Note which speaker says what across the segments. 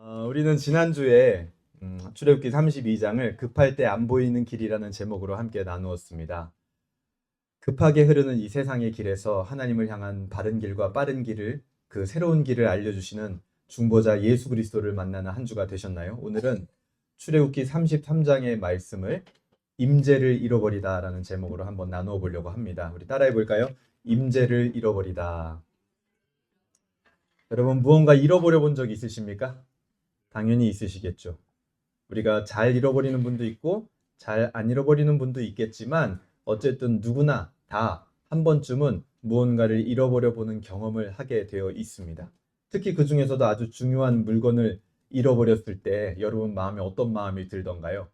Speaker 1: 우리는 지난주에 출애굽기 32장을 급할 때 안 보이는 길이라는 제목으로 함께 나누었습니다. 급하게 흐르는 이 세상의 길에서 하나님을 향한 바른 길과 빠른 길을, 그 새로운 길을 알려주시는 중보자 예수 그리스도를 만나는 한 주가 되셨나요? 오늘은 출애굽기 33장의 말씀을 임재를 잃어버리다라는 제목으로 한번 나누어 보려고 합니다. 우리 따라해 볼까요? 임재를 잃어버리다. 여러분, 무언가 잃어버려 본 적 있으십니까? 당연히 있으시겠죠. 우리가 잘 잃어버리는 분도 있고 잘 안 잃어버리는 분도 있겠지만 어쨌든 누구나 다 한 번쯤은 무언가를 잃어버려 보는 경험을 하게 되어 있습니다. 특히 그 중에서도 아주 중요한 물건을 잃어버렸을 때 여러분 마음에 어떤 마음이 들던가요?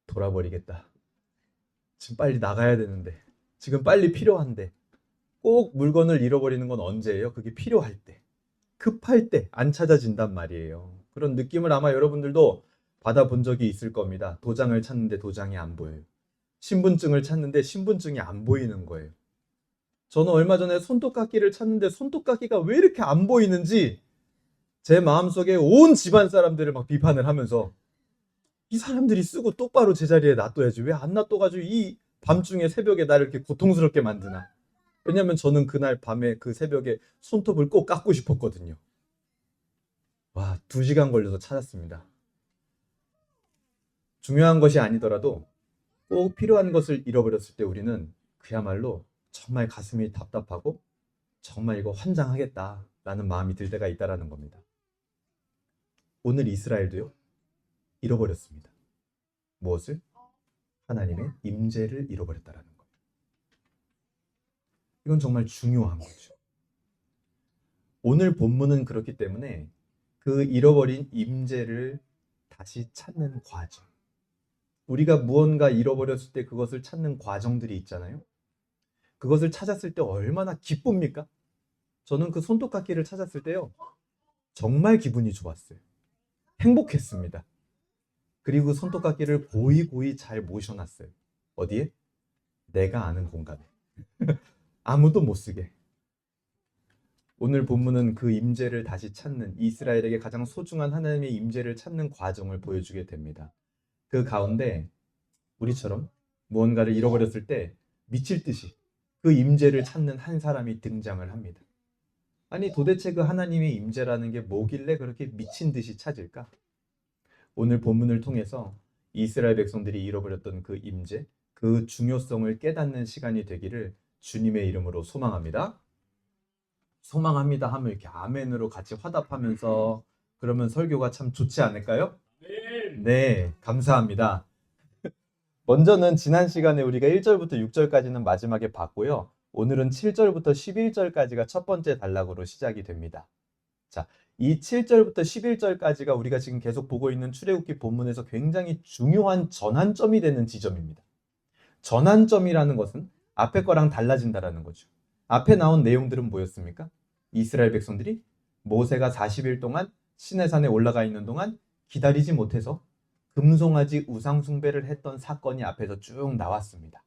Speaker 1: 돌아버리겠다. 지금 빨리 나가야 되는데. 지금 빨리 필요한데. 꼭 물건을 잃어버리는 건 언제예요? 그게 필요할 때. 급할 때 안 찾아진단 말이에요. 그런 느낌을 아마 여러분들도 받아본 적이 있을 겁니다. 도장을 찾는데 도장이 안 보여요. 신분증을 찾는데 신분증이 안 보이는 거예요. 저는 얼마 전에 손톱깎이를 찾는데 손톱깎이가 왜 이렇게 안 보이는지 제 마음속에 온 집안 사람들을 막 비판을 하면서 이 사람들이 쓰고 똑바로 제자리에 놔둬야지 왜 안 놔둬가지고 이 밤중에 새벽에 나를 이렇게 고통스럽게 만드나. 왜냐면 저는 그날 밤에 그 새벽에 손톱을 꼭 깎고 싶었거든요. 와, 2시간 걸려서 찾았습니다. 중요한 것이 아니더라도 꼭 필요한 것을 잃어버렸을 때 우리는 그야말로 정말 가슴이 답답하고 정말 이거 환장하겠다라는 마음이 들 때가 있다라는 겁니다. 오늘 이스라엘도요, 잃어버렸습니다. 무엇을? 하나님의 임재를 잃어버렸다라는 거예요. 이건 정말 중요한 거죠. 오늘 본문은 그렇기 때문에 그 잃어버린 임재를 다시 찾는 과정. 우리가 무언가 잃어버렸을 때 그것을 찾는 과정들이 있잖아요. 그것을 찾았을 때 얼마나 기쁩니까? 저는 그 손톱깎이를 찾았을 때요, 정말 기분이 좋았어요. 행복했습니다. 그리고 손톱깎이를 고이고이 잘 모셔놨어요. 어디에? 내가 아는 공간에. 아무도 못 쓰게. 오늘 본문은 그 임재를 다시 찾는, 이스라엘에게 가장 소중한 하나님의 임재를 찾는 과정을 보여주게 됩니다. 그 가운데 우리처럼 무언가를 잃어버렸을 때 미칠 듯이 그 임재를 찾는 한 사람이 등장을 합니다. 아니 도대체 그 하나님의 임재라는 게 뭐길래 그렇게 미친 듯이 찾을까? 오늘 본문을 통해서 이스라엘 백성들이 잃어버렸던 그 임재, 그 중요성을 깨닫는 시간이 되기를 주님의 이름으로 소망합니다. 소망합니다 하면 이렇게 아멘으로 같이 화답하면서 그러면 설교가 참 좋지 않을까요? 네, 감사합니다. 먼저는 지난 시간에 우리가 1절부터 6절까지는 마지막에 봤고요. 오늘은 7절부터 11절까지가 첫 번째 단락으로 시작이 됩니다. 자, 이 7절부터 11절까지가 우리가 지금 계속 보고 있는 출애굽기 본문에서 굉장히 중요한 전환점이 되는 지점입니다. 전환점이라는 것은 앞에 거랑 달라진다라는 거죠. 앞에 나온 내용들은 뭐였습니까? 이스라엘 백성들이 모세가 40일 동안 시내산에 올라가 있는 동안 기다리지 못해서 금송아지 우상 숭배를 했던 사건이 앞에서 쭉 나왔습니다.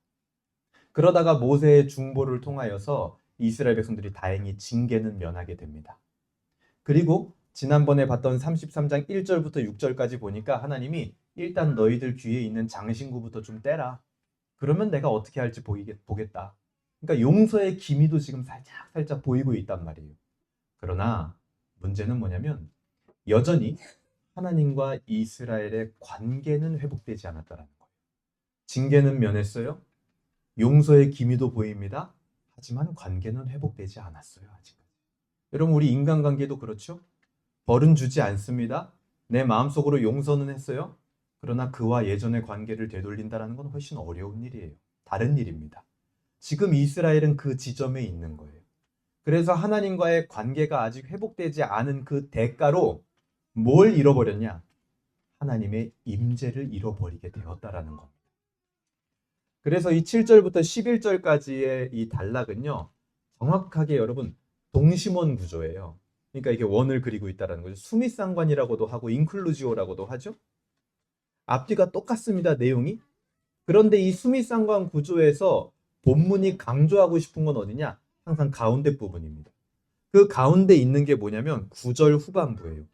Speaker 1: 그러다가 모세의 중보를 통하여서 이스라엘 백성들이 다행히 징계는 면하게 됩니다. 그리고 지난번에 봤던 33장 1절부터 6절까지 보니까 하나님이 일단 너희들 귀에 있는 장신구부터 좀 떼라. 그러면 내가 어떻게 할지 보겠다. 그러니까 용서의 기미도 지금 살짝 보이고 있단 말이에요. 그러나 문제는 뭐냐면 여전히 하나님과 이스라엘의 관계는 회복되지 않았다는 거예요. 징계는 면했어요. 용서의 기미도 보입니다. 하지만 관계는 회복되지 않았어요. 아직까지. 여러분 우리 인간관계도 그렇죠? 벌은 주지 않습니다. 내 마음속으로 용서는 했어요. 그러나 그와 예전의 관계를 되돌린다는 건 훨씬 어려운 일이에요. 다른 일입니다. 지금 이스라엘은 그 지점에 있는 거예요. 그래서 하나님과의 관계가 아직 회복되지 않은 그 대가로 뭘 잃어버렸냐? 하나님의 임재를 잃어버리게 되었다라는 겁니다. 그래서 이 7절부터 11절까지의 이 단락은요, 정확하게 여러분 동심원 구조예요. 그러니까 이게 원을 그리고 있다는 거죠. 수미상관이라고도 하고 인클루지오라고도 하죠. 앞뒤가 똑같습니다, 내용이. 그런데 이 수미상관 구조에서 본문이 강조하고 싶은 건 어디냐? 항상 가운데 부분입니다. 그 가운데 있는 게 뭐냐면 9절 후반부예요.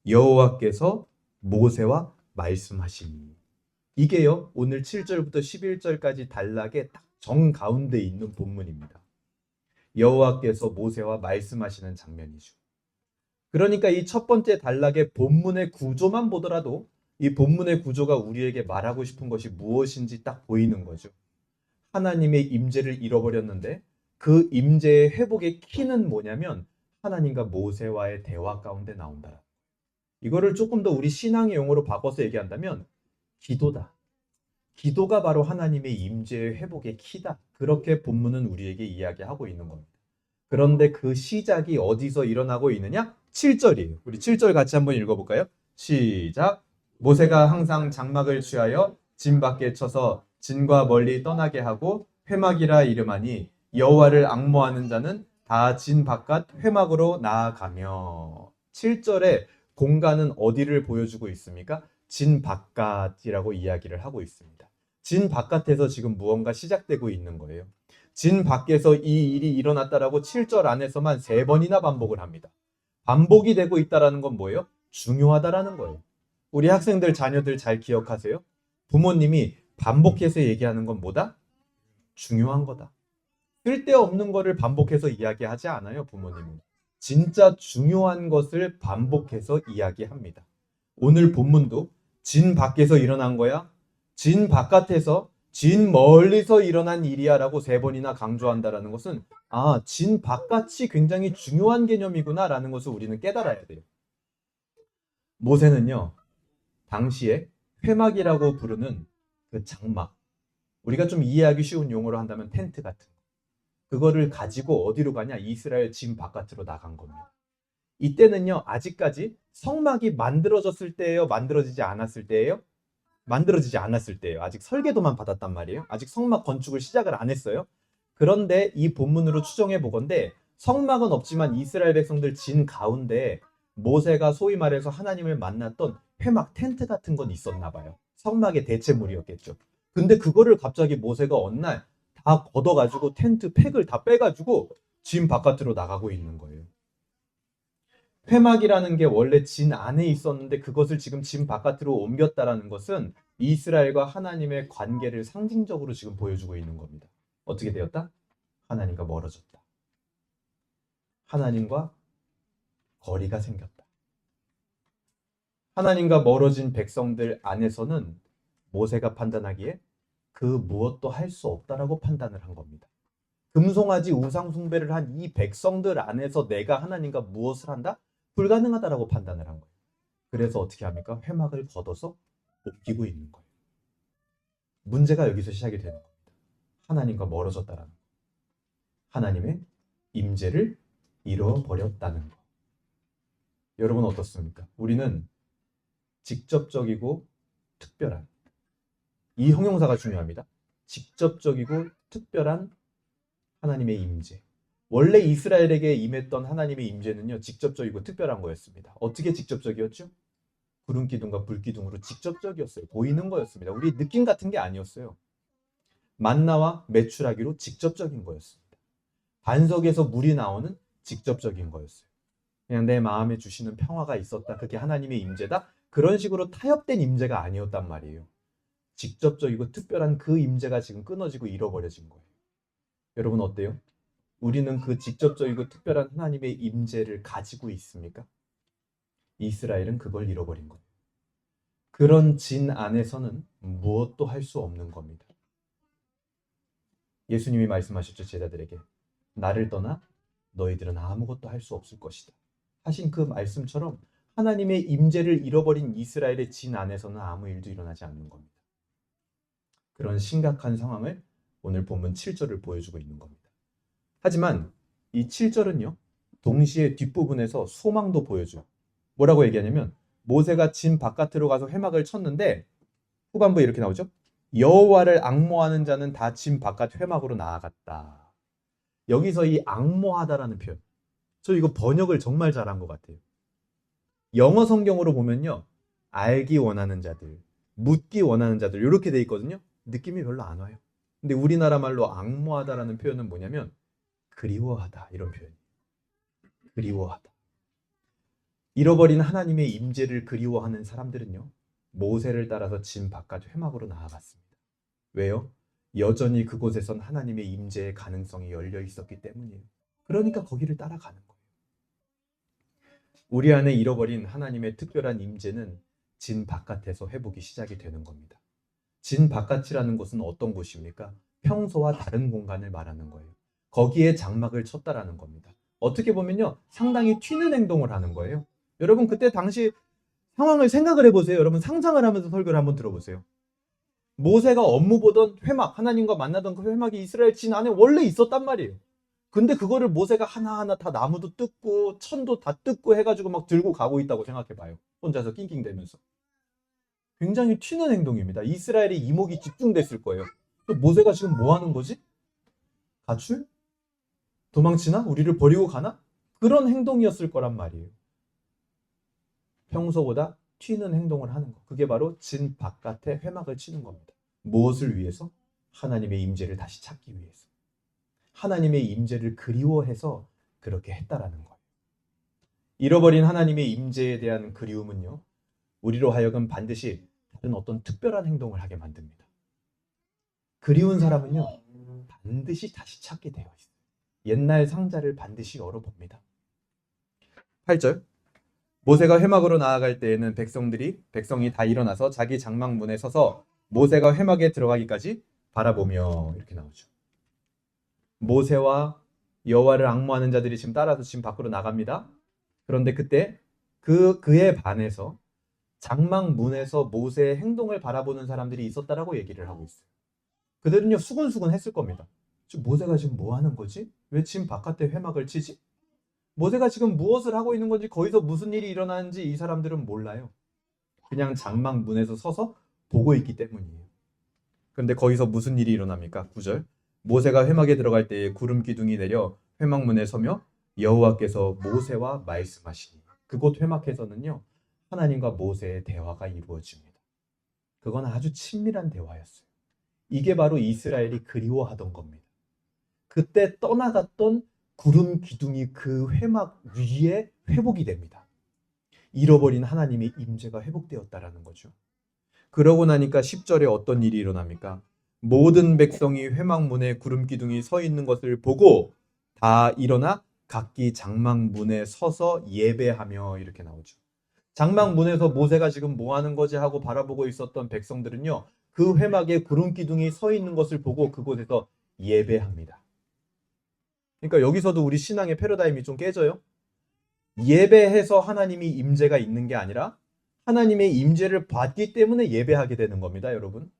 Speaker 1: 여호와께서 모세와 말씀하시니. 이게요, 오늘 7절부터 11절까지 단락의 딱 정가운데 있는 본문입니다. 여호와께서 모세와 말씀하시는 장면이죠. 그러니까 이 첫 번째 단락의 본문의 구조만 보더라도 이 본문의 구조가 우리에게 말하고 싶은 것이 무엇인지 딱 보이는 거죠. 하나님의 임재를 잃어버렸는데 그 임재의 회복의 키는 뭐냐면 하나님과 모세와의 대화 가운데 나온다. 이거를 조금 더 우리 신앙의 용어로 바꿔서 얘기한다면 기도다. 기도가 바로 하나님의 임재의 회복의 키다. 그렇게 본문은 우리에게 이야기하고 있는 겁니다. 그런데 그 시작이 어디서 일어나고 있느냐? 7절이에요. 우리 7절 같이 한번 읽어볼까요? 시작. 모세가 항상 장막을 취하여 진 밖에 쳐서 진과 멀리 떠나게 하고 회막이라 이름하니 여호와를 앙모하는 자는 다 진 바깥 회막으로 나아가며. 7절에 공간은 어디를 보여주고 있습니까? 진 바깥이라고 이야기를 하고 있습니다. 진 바깥에서 지금 무언가 시작되고 있는 거예요. 진 밖에서 이 일이 일어났다라고 7절 안에서만 3번이나 반복을 합니다. 반복이 되고 있다라는 건 뭐예요? 중요하다라는 거예요. 우리 학생들, 자녀들 잘 기억하세요? 부모님이 반복해서 얘기하는 건 뭐다? 중요한 거다. 쓸데없는 거를 반복해서 이야기하지 않아요, 부모님은. 진짜 중요한 것을 반복해서 이야기합니다. 오늘 본문도 진 밖에서 일어난 거야? 진 바깥에서, 진 멀리서 일어난 일이야 라고 3번이나 강조한다라는 것은 진 바깥이 굉장히 중요한 개념이구나 라는 것을 우리는 깨달아야 돼요. 모세는요, 당시에 회막이라고 부르는 그 장막, 우리가 좀 이해하기 쉬운 용어로 한다면 텐트 같은 거, 그거를 가지고 어디로 가냐? 이스라엘 진 바깥으로 나간 겁니다. 이때는요, 아직까지 성막이 만들어졌을 때예요? 만들어지지 않았을 때예요? 만들어지지 않았을 때예요. 아직 설계도만 받았단 말이에요. 아직 성막 건축을 시작을 안 했어요. 그런데 이 본문으로 추정해 보건대 성막은 없지만 이스라엘 백성들 진 가운데 모세가 소위 말해서 하나님을 만났던 회막 텐트 같은 건 있었나 봐요. 성막의 대체물이었겠죠. 근데 그거를 갑자기 모세가 어느 날 다 걷어가지고 텐트 팩을 다 빼가지고 진 바깥으로 나가고 있는 거예요. 회막이라는 게 원래 진 안에 있었는데 그것을 지금 진 바깥으로 옮겼다라는 것은 이스라엘과 하나님의 관계를 상징적으로 지금 보여주고 있는 겁니다. 어떻게 되었다? 하나님과 멀어졌다. 하나님과 거리가 생겼다. 하나님과 멀어진 백성들 안에서는 모세가 판단하기에 그 무엇도 할 수 없다라고 판단을 한 겁니다. 금송아지 우상 숭배를 한 이 백성들 안에서 내가 하나님과 무엇을 한다? 불가능하다라고 판단을 한 거예요. 그래서 어떻게 합니까? 회막을 걷어서 옮기고 있는 거예요. 문제가 여기서 시작이 되는 겁니다. 하나님과 멀어졌다라는 거. 하나님의 임재를 잃어버렸다는 거. 여러분 어떻습니까? 우리는 직접적이고 특별한, 이 형용사가 중요합니다. 직접적이고 특별한 하나님의 임재. 원래 이스라엘에게 임했던 하나님의 임재는요, 직접적이고 특별한 거였습니다. 어떻게 직접적이었죠? 구름 기둥과 불 기둥으로 직접적이었어요. 보이는 거였습니다. 우리 느낌 같은 게 아니었어요. 만나와 메추라기로 직접적인 거였습니다. 반석에서 물이 나오는 직접적인 거였어요. 그냥 내 마음에 주시는 평화가 있었다. 그게 하나님의 임재다. 그런 식으로 타협된 임재가 아니었단 말이에요. 직접적이고 특별한 그 임재가 지금 끊어지고 잃어버려진 거예요. 여러분 어때요? 우리는 그 직접적이고 특별한 하나님의 임재를 가지고 있습니까? 이스라엘은 그걸 잃어버린 거예요. 그런 진 안에서는 무엇도 할 수 없는 겁니다. 예수님이 말씀하셨죠, 제자들에게. 나를 떠나 너희들은 아무것도 할 수 없을 것이다 하신 그 말씀처럼 하나님의 임재를 잃어버린 이스라엘의 진 안에서는 아무 일도 일어나지 않는 겁니다. 그런 심각한 상황을 오늘 본문 7절을 보여주고 있는 겁니다. 하지만 이 7절은요, 동시에 뒷부분에서 소망도 보여줘요. 뭐라고 얘기하냐면 모세가 진 바깥으로 가서 회막을 쳤는데 후반부에 이렇게 나오죠. 여호와를 앙모하는 자는 다 진 바깥 회막으로 나아갔다. 여기서 이 앙모하다라는 표현, 저 이거 번역을 정말 잘한 것 같아요. 영어 성경으로 보면요, 알기 원하는 자들, 묻기 원하는 자들 이렇게 돼 있거든요. 느낌이 별로 안 와요. 근데 우리나라 말로 앙모하다라는 표현은 뭐냐면 그리워하다, 이런 표현이에요. 그리워하다. 잃어버린 하나님의 임재를 그리워하는 사람들은요, 모세를 따라서 진 바깥 회막으로 나아갔습니다. 왜요? 여전히 그곳에선 하나님의 임재의 가능성이 열려 있었기 때문이에요. 그러니까 거기를 따라가는 거예요. 우리 안에 잃어버린 하나님의 특별한 임재는 진 바깥에서 회복이 시작이 되는 겁니다. 진 바깥이라는 곳은 어떤 곳입니까? 평소와 다른 공간을 말하는 거예요. 거기에 장막을 쳤다라는 겁니다. 어떻게 보면요, 상당히 튀는 행동을 하는 거예요. 여러분, 그때 당시 상황을 생각을 해보세요. 여러분, 상상을 하면서 설교를 한번 들어보세요. 모세가 업무 보던 회막, 하나님과 만나던 그 회막이 이스라엘 진 안에 원래 있었단 말이에요. 근데 그거를 모세가 하나하나 다 나무도 뜯고 천도 다 뜯고 해가지고 막 들고 가고 있다고 생각해봐요. 혼자서 낑낑대면서. 굉장히 튀는 행동입니다. 이스라엘의 이목이 집중됐을 거예요. 또 모세가 지금 뭐 하는 거지? 가출? 도망치나? 우리를 버리고 가나? 그런 행동이었을 거란 말이에요. 평소보다 튀는 행동을 하는 거. 그게 바로 진 바깥에 회막을 치는 겁니다. 무엇을 위해서? 하나님의 임재를 다시 찾기 위해서. 하나님의 임재를 그리워해서 그렇게 했다라는 거예요. 잃어버린 하나님의 임재에 대한 그리움은요, 우리로 하여금 반드시 다른 어떤 특별한 행동을 하게 만듭니다. 그리운 사람은요, 반드시 다시 찾게 되어 있어요. 옛날 상자를 반드시 열어봅니다. 8절. 모세가 회막으로 나아갈 때에는 백성이 다 일어나서 자기 장막 문에 서서 모세가 회막에 들어가기까지 바라보며, 이렇게 나오죠. 모세와 여호와를 앙모하는 자들이 지금 따라서 지금 밖으로 나갑니다. 그런데 그때 그에 반해서 장막 문에서 모세의 행동을 바라보는 사람들이 있었다라고 얘기를 하고 있어요. 그들은요, 수근수근 했을 겁니다. 모세가 지금 뭐 하는 거지? 왜 지금 바깥에 회막을 치지? 모세가 지금 무엇을 하고 있는 건지, 거기서 무슨 일이 일어나는지 이 사람들은 몰라요. 그냥 장막 문에서 서서 보고 있기 때문이에요. 그런데 거기서 무슨 일이 일어납니까? 9절. 모세가 회막에 들어갈 때에 구름 기둥이 내려 회막 문에 서며 여호와께서 모세와 말씀하시니, 그곳 회막에서는요, 하나님과 모세의 대화가 이루어집니다. 그건 아주 친밀한 대화였어요. 이게 바로 이스라엘이 그리워하던 겁니다. 그때 떠나갔던 구름 기둥이 그 회막 위에 회복이 됩니다. 잃어버린 하나님의 임재가 회복되었다라는 거죠. 그러고 나니까 10절에 어떤 일이 일어납니까? 모든 백성이 회막 문에 구름 기둥이 서 있는 것을 보고 다 일어나 각기 장막 문에 서서 예배하며, 이렇게 나오죠. 장막 문에서 모세가 지금 뭐 하는 거지 하고 바라보고 있었던 백성들은요, 그 회막에 구름 기둥이 서 있는 것을 보고 그곳에서 예배합니다. 그러니까 여기서도 우리 신앙의 패러다임이 좀 깨져요. 예배해서 하나님이 임재가 있는 게 아니라 하나님의 임재를 받기 때문에 예배하게 되는 겁니다, 여러분.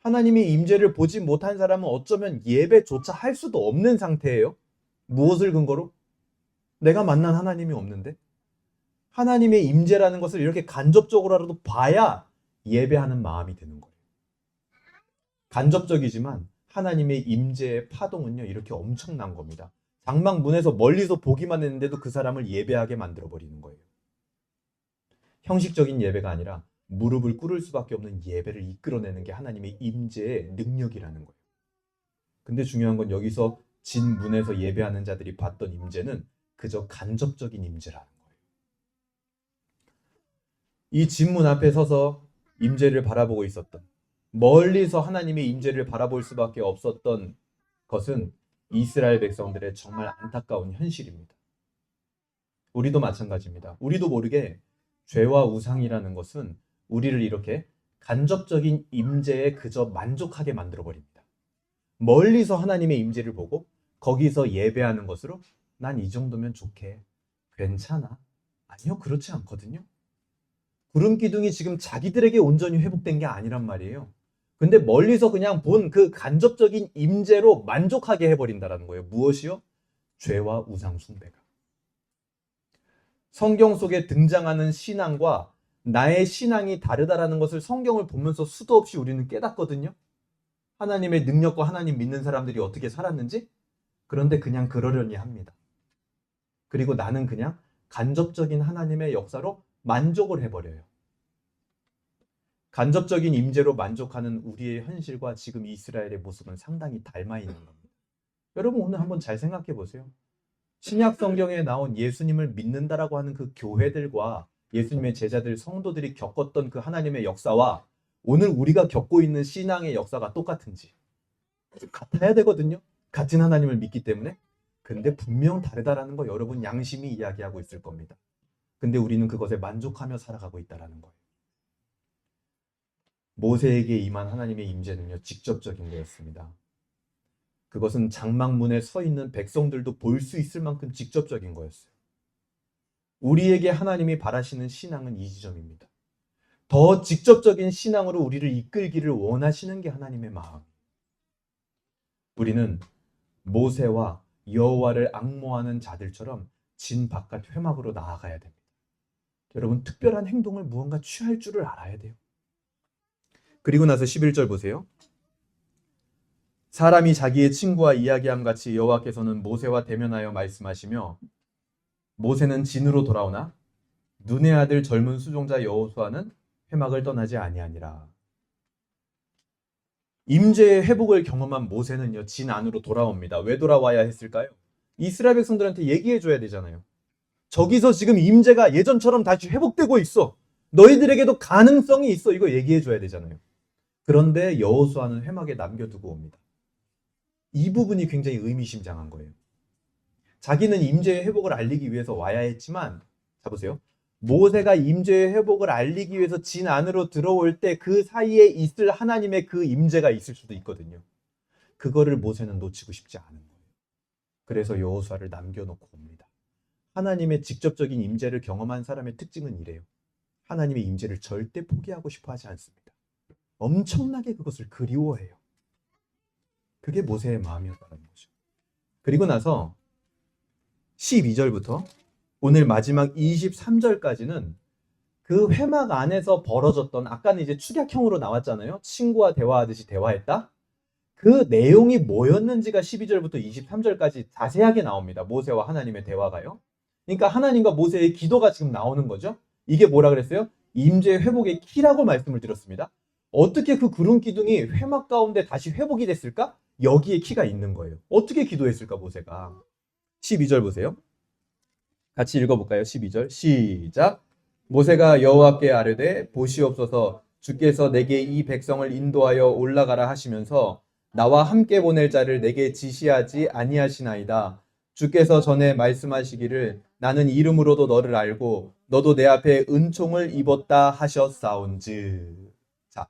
Speaker 1: 하나님의 임재를 보지 못한 사람은 어쩌면 예배조차 할 수도 없는 상태예요. 무엇을 근거로? 내가 만난 하나님이 없는데. 하나님의 임재라는 것을 이렇게 간접적으로라도 봐야 예배하는 마음이 드는 거예요. 간접적이지만 하나님의 임재의 파동은요, 이렇게 엄청난 겁니다. 장막 문에서 멀리서 보기만 했는데도 그 사람을 예배하게 만들어버리는 거예요. 형식적인 예배가 아니라 무릎을 꿇을 수밖에 없는 예배를 이끌어내는 게 하나님의 임재의 능력이라는 거예요. 근데 중요한 건 여기서 진 문에서 예배하는 자들이 봤던 임재는 그저 간접적인 임재라는 거예요. 이 진 문 앞에 서서 임재를 바라보고 있었던, 멀리서 하나님의 임재를 바라볼 수밖에 없었던 것은 이스라엘 백성들의 정말 안타까운 현실입니다. 우리도 마찬가지입니다. 우리도 모르게 죄와 우상이라는 것은 우리를 이렇게 간접적인 임재에 그저 만족하게 만들어버립니다. 멀리서 하나님의 임재를 보고 거기서 예배하는 것으로 난 이 정도면 좋게, 괜찮아. 아니요, 그렇지 않거든요. 구름 기둥이 지금 자기들에게 온전히 회복된 게 아니란 말이에요. 근데 멀리서 그냥 본 그 간접적인 임재로 만족하게 해버린다는 거예요. 무엇이요? 죄와 우상 숭배가. 성경 속에 등장하는 신앙과 나의 신앙이 다르다라는 것을 성경을 보면서 수도 없이 우리는 깨닫거든요. 하나님의 능력과 하나님 믿는 사람들이 어떻게 살았는지. 그런데 그냥 그러려니 합니다. 그리고 나는 그냥 간접적인 하나님의 역사로 만족을 해버려요. 간접적인 임재로 만족하는 우리의 현실과 지금 이스라엘의 모습은 상당히 닮아 있는 겁니다. 여러분, 오늘 한번 잘 생각해 보세요. 신약 성경에 나온 예수님을 믿는다라고 하는 그 교회들과 예수님의 제자들, 성도들이 겪었던 그 하나님의 역사와 오늘 우리가 겪고 있는 신앙의 역사가 똑같은지 같아야 되거든요. 같은 하나님을 믿기 때문에. 근데 분명 다르다라는 거 여러분 양심이 이야기하고 있을 겁니다. 근데 우리는 그것에 만족하며 살아가고 있다라는 거예요. 모세에게 임한 하나님의 임재는요, 직접적인 거였습니다. 그것은 장막문에 서 있는 백성들도 볼 수 있을 만큼 직접적인 거였어요. 우리에게 하나님이 바라시는 신앙은 이 지점입니다. 더 직접적인 신앙으로 우리를 이끌기를 원하시는 게 하나님의 마음. 우리는 모세와 여호와를 앙모하는 자들처럼 진 바깥 회막으로 나아가야 됩니다. 여러분, 특별한 행동을 무언가 취할 줄을 알아야 돼요. 그리고 나서 11절 보세요. 사람이 자기의 친구와 이야기함 같이 여호와께서는 모세와 대면하여 말씀하시며 모세는 진으로 돌아오나 눈의 아들 젊은 수종자 여호수아는 회막을 떠나지 아니하니라. 임재의 회복을 경험한 모세는요, 진 안으로 돌아옵니다. 왜 돌아와야 했을까요? 이스라엘 백성들한테 얘기해 줘야 되잖아요. 저기서 지금 임재가 예전처럼 다시 회복되고 있어. 너희들에게도 가능성이 있어. 이거 얘기해 줘야 되잖아요. 그런데 여호수아는 회막에 남겨두고 옵니다. 이 부분이 굉장히 의미심장한 거예요. 자기는 임재의 회복을 알리기 위해서 와야 했지만, 자 보세요. 모세가 임재의 회복을 알리기 위해서 진 안으로 들어올 때 그 사이에 있을 하나님의 그 임재가 있을 수도 있거든요. 그거를 모세는 놓치고 싶지 않은 거예요. 그래서 여호수아를 남겨놓고 옵니다. 하나님의 직접적인 임재를 경험한 사람의 특징은 이래요. 하나님의 임재를 절대 포기하고 싶어 하지 않습니다. 엄청나게 그것을 그리워해요. 그게 모세의 마음이었다는 거죠. 그리고 나서 12절부터 오늘 마지막 23절까지는 그 회막 안에서 벌어졌던, 아까는 이제 축약형으로 나왔잖아요. 친구와 대화하듯이 대화했다. 그 내용이 뭐였는지가 12절부터 23절까지 자세하게 나옵니다. 모세와 하나님의 대화가요. 그러니까 하나님과 모세의 기도가 지금 나오는 거죠. 이게 뭐라 그랬어요? 임재 회복의 키라고 말씀을 드렸습니다. 어떻게 그 구름 기둥이 회막 가운데 다시 회복이 됐을까? 여기에 키가 있는 거예요. 어떻게 기도했을까, 모세가. 12절 보세요. 같이 읽어볼까요? 12절 시작. 모세가 여호와께 아뢰되 보시옵소서 주께서 내게 이 백성을 인도하여 올라가라 하시면서 나와 함께 보낼 자를 내게 지시하지 아니하시나이다. 주께서 전에 말씀하시기를 나는 이름으로도 너를 알고 너도 내 앞에 은총을 입었다 하셨사온즉. 자,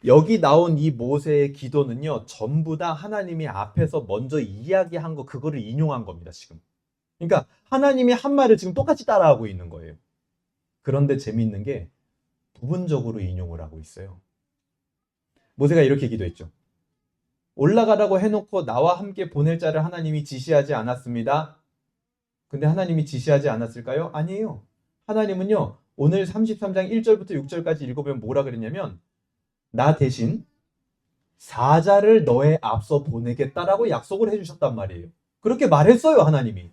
Speaker 1: 여기 나온 이 모세의 기도는요, 전부 다 하나님이 앞에서 먼저 이야기한 거, 그거를 인용한 겁니다, 지금. 그러니까 하나님이 한 말을 지금 똑같이 따라하고 있는 거예요. 그런데 재미있는 게 부분적으로 인용을 하고 있어요. 모세가 이렇게 기도했죠. 올라가라고 해놓고 나와 함께 보낼 자를 하나님이 지시하지 않았습니다. 근데 하나님이 지시하지 않았을까요? 아니에요. 하나님은요, 오늘 33장 1절부터 6절까지 읽어보면 뭐라 그랬냐면 나 대신 사자를 너의 앞서 보내겠다라고 약속을 해주셨단 말이에요. 그렇게 말했어요, 하나님이.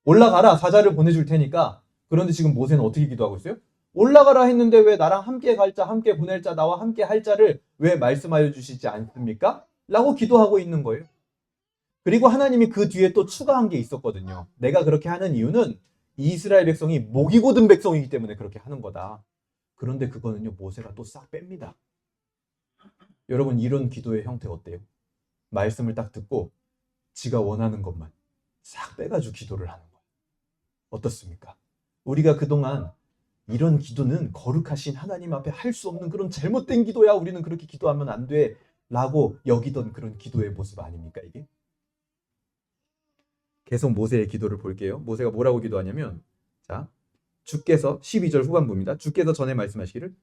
Speaker 1: 올라가라, 사자를 보내줄 테니까. 그런데 지금 모세는 어떻게 기도하고 있어요? 올라가라 했는데 왜 나랑 함께 갈 자, 함께 보낼 자, 나와 함께 할 자를 왜 말씀하여 주시지 않습니까? 라고 기도하고 있는 거예요. 그리고 하나님이 그 뒤에 또 추가한 게 있었거든요. 내가 그렇게 하는 이유는 이스라엘 백성이 목이 곧은 백성이기 때문에 그렇게 하는 거다. 그런데 그거는요, 모세가 또 싹 뺍니다. 여러분, 이런 기도의 형태 어때요? 말씀을 딱 듣고 지가 원하는 것만 싹 빼가지고 기도를 하는 거예요. 어떻습니까? 우리가 그동안 이런 기도는 거룩하신 하나님 앞에 할 수 없는 그런 잘못된 기도야. 우리는 그렇게 기도하면 안 돼. 라고 여기던 그런 기도의 모습 아닙니까, 이게? 계속 모세의 기도를 볼게요. 모세가 뭐라고 기도하냐면, 자, 주께서 12절 후반부입니다. 주께서 전에 말씀하시기를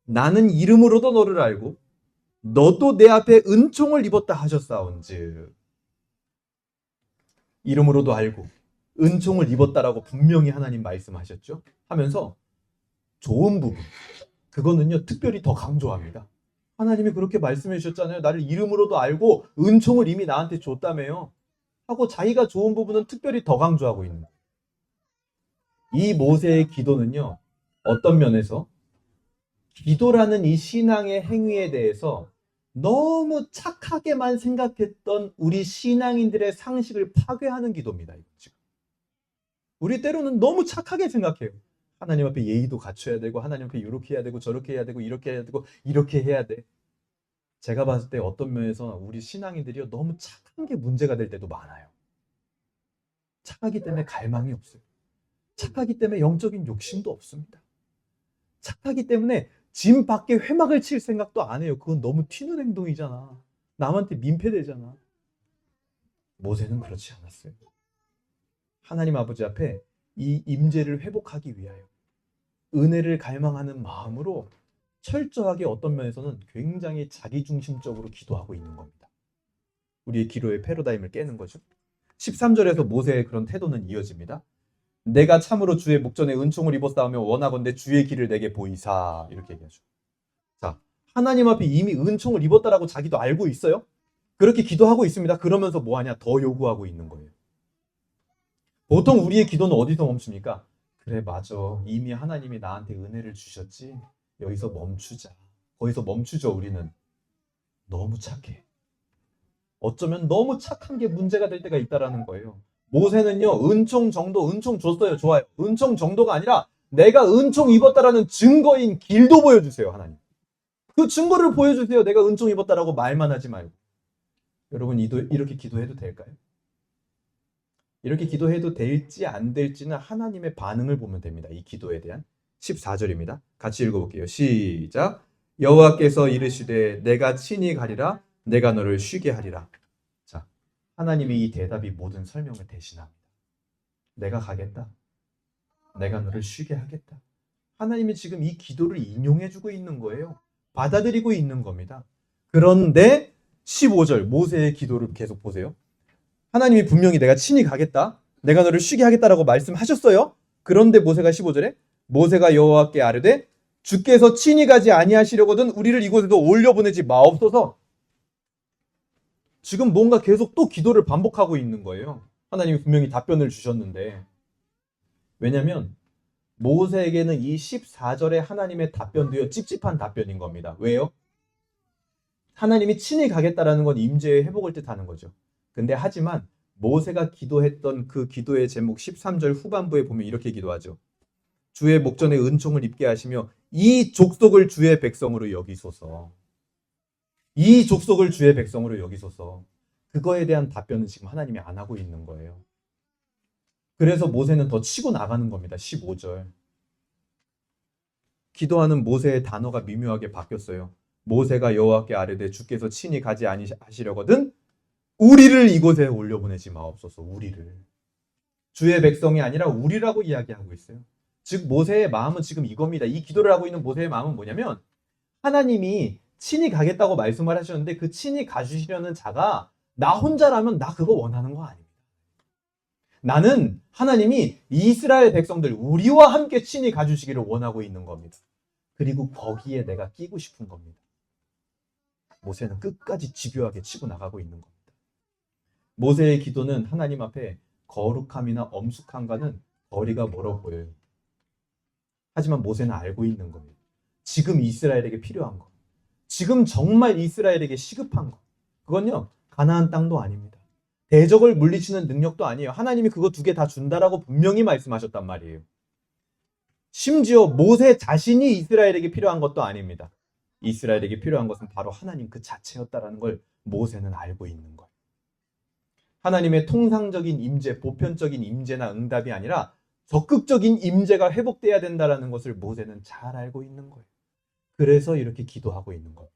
Speaker 1: 나는 이름으로도 너를 알고 너도 내 앞에 은총을 입었다 하셨사온즉. 이름으로도 알고 은총을 입었다라고 분명히 하나님 말씀하셨죠. 하면서 좋은 부분, 그거는요 특별히 더 강조합니다. 하나님이 그렇게 말씀해 주셨잖아요. 나를 이름으로도 알고 은총을 이미 나한테 줬다며요. 하고 자기가 좋은 부분은 특별히 더 강조하고 있는 거예요. 이 모세의 기도는요, 어떤 면에서 기도라는 이 신앙의 행위에 대해서 너무 착하게만 생각했던 우리 신앙인들의 상식을 파괴하는 기도입니다. 지금. 우리 때로는 너무 착하게 생각해요. 하나님 앞에 예의도 갖춰야 되고 하나님 앞에 이렇게 해야 되고 저렇게 해야 되고 이렇게 해야 되고 이렇게 해야 돼. 제가 봤을 때 어떤 면에서 우리 신앙인들이 너무 착한 게 문제가 될 때도 많아요. 착하기 때문에 갈망이 없어요. 착하기 때문에 영적인 욕심도 없습니다. 착하기 때문에 짐 밖에 회막을 칠 생각도 안 해요. 그건 너무 튀는 행동이잖아. 남한테 민폐되잖아. 모세는 그렇지 않았어요. 하나님 아버지 앞에 이 임재를 회복하기 위하여 은혜를 갈망하는 마음으로 철저하게 어떤 면에서는 굉장히 자기중심적으로 기도하고 있는 겁니다. 우리의 기도의 패러다임을 깨는 거죠. 13절에서 모세의 그런 태도는 이어집니다. 내가 참으로 주의 목전에 은총을 입었사오며 원하건대 주의 길을 내게 보이사. 이렇게 얘기하죠. 자, 하나님 앞에 이미 은총을 입었다라고 자기도 알고 있어요. 그렇게 기도하고 있습니다. 그러면서 뭐하냐? 더 요구하고 있는 거예요. 보통 우리의 기도는 어디서 멈춥니까? 그래, 맞아. 이미 하나님이 나한테 은혜를 주셨지. 여기서 멈추자. 거기서 멈추죠, 우리는. 너무 착해. 어쩌면 너무 착한 게 문제가 될 때가 있다라는 거예요. 모세는요, 은총 정도, 은총 줬어요. 좋아요. 은총 정도가 아니라 내가 은총 입었다라는 증거인 길도 보여주세요, 하나님. 그 증거를 보여주세요. 내가 은총 입었다라고 말만 하지 말고. 여러분, 이렇게 기도해도 될까요? 이렇게 기도해도 될지 안 될지는 하나님의 반응을 보면 됩니다. 이 기도에 대한 14절입니다. 같이 읽어볼게요. 시작. 여호와께서 이르시되 내가 친히 가리라 내가 너를 쉬게 하리라. 자, 하나님이 이 대답이 모든 설명을 대신합니다. 내가 가겠다. 내가 너를 쉬게 하겠다. 하나님이 지금 이 기도를 인용해주고 있는 거예요. 받아들이고 있는 겁니다. 그런데 15절 모세의 기도를 계속 보세요. 하나님이 분명히 내가 친히 가겠다. 내가 너를 쉬게 하겠다라고 말씀하셨어요. 그런데 모세가 15절에 모세가 여호와께 아뢰되 주께서 친히 가지 아니하시려거든 우리를 이곳에서 올려보내지 마옵소서. 지금 뭔가 계속 또 기도를 반복하고 있는 거예요. 하나님이 분명히 답변을 주셨는데. 왜냐하면 모세에게는 이 14절의 하나님의 답변도요, 찝찝한 답변인 겁니다. 왜요? 하나님이 친히 가겠다라는 건 임재의 회복을 뜻하는 거죠. 근데 하지만 모세가 기도했던 그 기도의 제목 13절 후반부에 보면 이렇게 기도하죠. 주의 목전에 은총을 입게 하시며 이 족속을 주의 백성으로 여기소서. 이 족속을 주의 백성으로 여기소서. 그거에 대한 답변은 지금 하나님이 안 하고 있는 거예요. 그래서 모세는 더 치고 나가는 겁니다. 15절. 기도하는 모세의 단어가 미묘하게 바뀌었어요. 모세가 여호와께 아뢰되 주께서 친히 가지 아니하시려거든 우리를 이곳에 올려보내지 마옵소서. 우리를. 주의 백성이 아니라 우리라고 이야기하고 있어요. 즉 모세의 마음은 지금 이겁니다. 이 기도를 하고 있는 모세의 마음은 뭐냐면 하나님이 친히 가겠다고 말씀을 하셨는데 그 친히 가주시려는 자가 나 혼자라면 나 그거 원하는 거 아닙니다. 나는 하나님이 이스라엘 백성들 우리와 함께 친히 가주시기를 원하고 있는 겁니다. 그리고 거기에 내가 끼고 싶은 겁니다. 모세는 끝까지 집요하게 치고 나가고 있는 겁니다. 모세의 기도는 하나님 앞에 거룩함이나 엄숙함과는 거리가 멀어 보여요. 하지만 모세는 알고 있는 겁니다. 지금 이스라엘에게 필요한 것. 지금 정말 이스라엘에게 시급한 것. 그건요, 가나안 땅도 아닙니다. 대적을 물리치는 능력도 아니에요. 하나님이 그거 두 개 다 준다라고 분명히 말씀하셨단 말이에요. 심지어 모세 자신이 이스라엘에게 필요한 것도 아닙니다. 이스라엘에게 필요한 것은 바로 하나님 그 자체였다라는 걸 모세는 알고 있는 거예요. 하나님의 통상적인 임재, 보편적인 임재나 응답이 아니라 적극적인 임재가 회복돼야 된다는 것을 모세는 잘 알고 있는 거예요. 그래서 이렇게 기도하고 있는 거예요.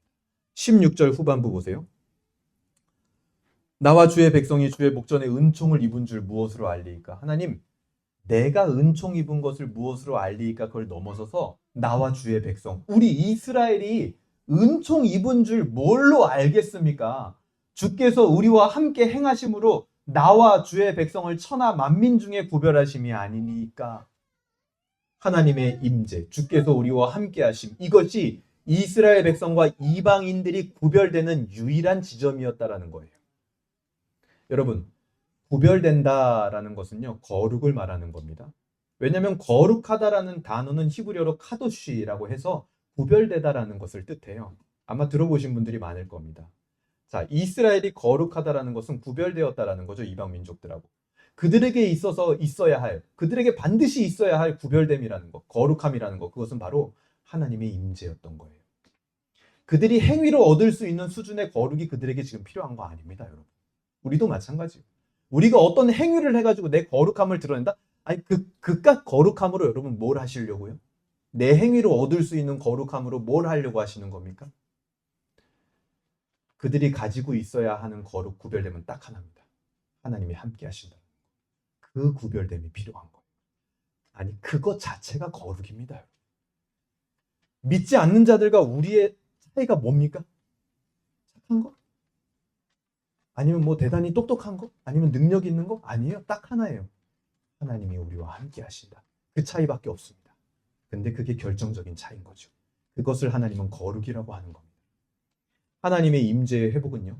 Speaker 1: 16절 후반부 보세요. 나와 주의 백성이 주의 목전에 은총을 입은 줄 무엇으로 알리이까? 하나님, 내가 은총 입은 것을 무엇으로 알리이까? 그걸 넘어서서 나와 주의 백성, 우리 이스라엘이 은총 입은 줄 뭘로 알겠습니까? 주께서 우리와 함께 행하심으로 나와 주의 백성을 천하 만민 중에 구별하심이 아니니까. 하나님의 임재, 주께서 우리와 함께 하심, 이것이 이스라엘 백성과 이방인들이 구별되는 유일한 지점이었다라는 거예요. 여러분, 구별된다라는 것은요, 거룩을 말하는 겁니다. 왜냐하면 거룩하다라는 단어는 히브리어로 카도시라고 해서 구별되다라는 것을 뜻해요. 아마 들어보신 분들이 많을 겁니다. 자, 이스라엘이 거룩하다라는 것은 구별되었다라는 거죠, 이방 민족들하고. 그들에게 있어서 있어야 할, 그들에게 반드시 있어야 할 구별됨이라는 것, 거룩함이라는 것, 그것은 바로 하나님의 임재였던 거예요. 그들이 행위로 얻을 수 있는 수준의 거룩이 그들에게 지금 필요한 거 아닙니다, 여러분. 우리도 마찬가지예요. 우리가 어떤 행위를 해가지고 내 거룩함을 드러낸다? 아니, 그깟 거룩함으로 여러분 뭘 하시려고요? 내 행위로 얻을 수 있는 거룩함으로 뭘 하려고 하시는 겁니까? 그들이 가지고 있어야 하는 거룩 구별됨은 딱 하나입니다. 하나님이 함께 하신다. 그 구별됨이 필요한 거예요. 아니, 그것 자체가 거룩입니다. 믿지 않는 자들과 우리의 차이가 뭡니까? 착한 거? 아니면 뭐 대단히 똑똑한 거? 아니면 능력 있는 거? 아니에요. 딱 하나예요. 하나님이 우리와 함께 하신다. 그 차이밖에 없습니다. 근데 그게 결정적인 차이인 거죠. 그것을 하나님은 거룩이라고 하는 겁니다. 하나님의 임재의 회복은요,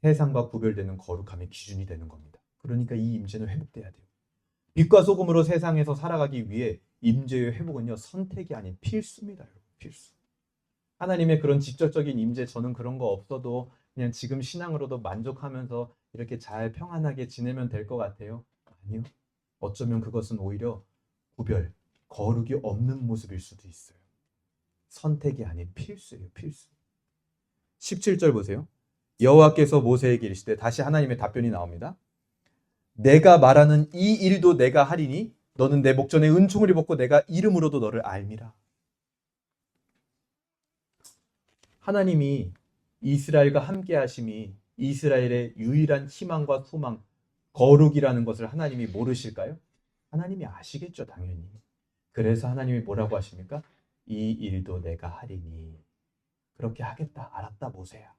Speaker 1: 세상과 구별되는 거룩함의 기준이 되는 겁니다. 그러니까 이 임재는 회복돼야 돼요. 빛과 소금으로 세상에서 살아가기 위해 임재의 회복은요, 선택이 아닌 필수입니다. 필수. 하나님의 그런 직접적인 임재, 저는 그런 거 없어도 그냥 지금 신앙으로도 만족하면서 이렇게 잘 평안하게 지내면 될 것 같아요. 아니요. 어쩌면 그것은 오히려 구별, 거룩이 없는 모습일 수도 있어요. 선택이 아닌 필수예요. 필수. 17절 보세요. 여호와께서 모세에게 이르시되, 다시 하나님의 답변이 나옵니다. 내가 말하는 이 일도 내가 하리니 너는 내 목전에 은총을 입었고 내가 이름으로도 너를 알미라. 하나님이 이스라엘과 함께 하심이 이스라엘의 유일한 희망과 소망, 거룩이라는 것을 하나님이 모르실까요? 하나님이 아시겠죠, 당연히. 그래서 하나님이 뭐라고 하십니까? 이 일도 내가 하리니. 그렇게 하겠다. 알았다, 모세야.